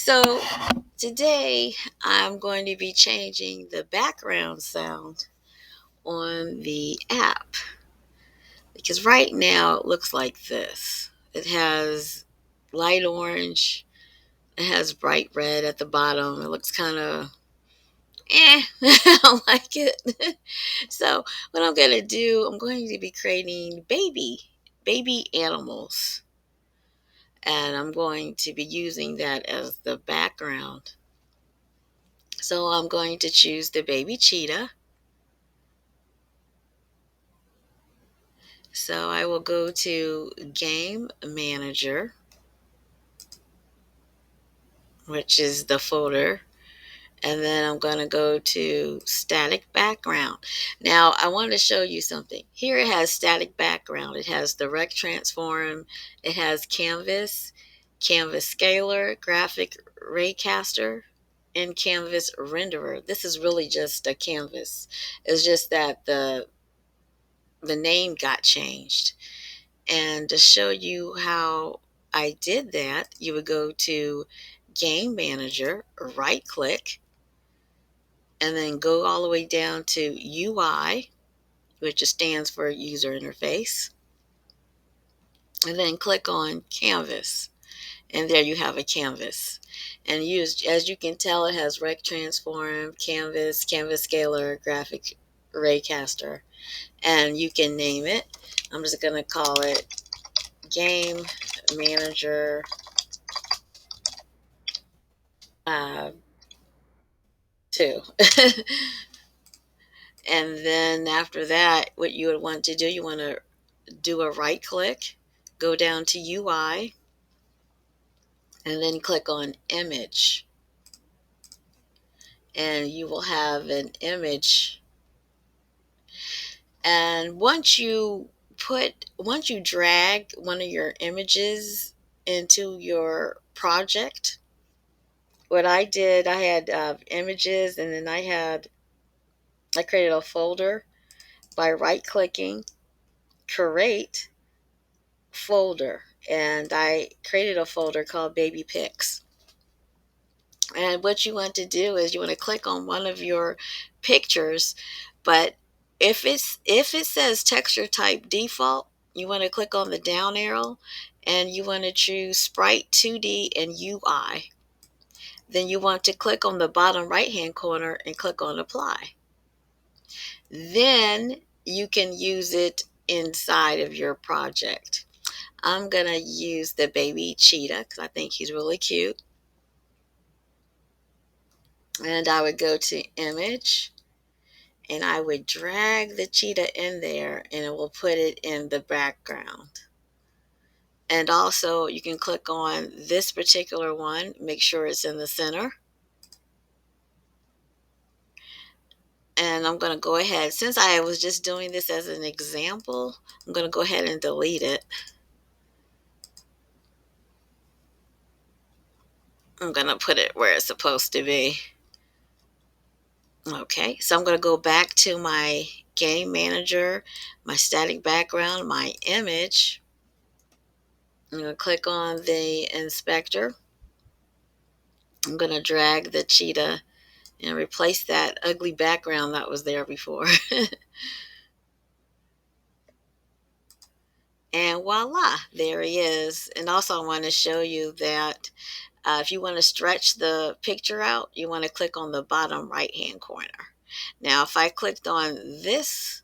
So today I'm going to be changing the background sound on the app because right now it looks like this. It has light orange, it has bright red at the bottom. It looks kind of I don't like it. So what I'm going to do, I'm going to be creating baby animals, and I'm going to be using that as the background. So I'm going to choose the baby cheetah. So I will go to Game Manager, which is the folder, and then I'm going to go to Static Background. Now I want to show you something. Here it has static background. It has Direct Transform, it has Canvas, Canvas Scaler, Graphic Raycaster, and Canvas Renderer. This is really just a canvas. It's just that the name got changed. And to show you how I did that, you would go to Game Manager, right click, and then go all the way down to UI, which just stands for User Interface, and then click on Canvas. And there you have a canvas. And as you can tell, it has Rec Transform, Canvas, Canvas Scaler, Graphic Raycaster, and you can name it. I'm just going to call it Game Manager uh, 2. And then after that, what you would want to do, you want to do a right click, go down to UI, and then click on Image. And you will have an image. And once you drag one of your images into your project, what I did, I had images, and then I created a folder by right clicking, create folder, and I created a folder called Baby Pics. And what you want to do is you want to click on one of your pictures, but if it says texture type default, you want to click on the down arrow and you want to choose Sprite 2D and UI. Then you want to click on the bottom right hand corner and click on Apply. Then you can use it inside of your project. I'm going to use the baby cheetah because I think he's really cute. And I would go to Image, and I would drag the cheetah in there, and it will put it in the background. And also you can click on this particular one, make sure it's in the center. And I'm going to go ahead, since I was just doing this as an example, I'm going to go ahead and delete it. I'm going to put it where it's supposed to be. Okay, so I'm going to go back to my Game Manager, my static background, my image. I'm going to click on the inspector. I'm going to drag the cheetah and replace that ugly background that was there before. And voila, there he is. And also I want to show you that if you want to stretch the picture out, you want to click on the bottom right hand corner. Now if I clicked on this,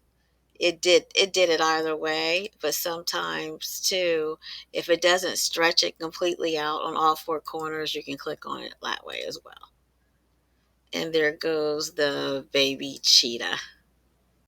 it did it either way, but sometimes too, if it doesn't stretch it completely out on all four corners, you can click on it that way as well. And there goes the baby cheetah.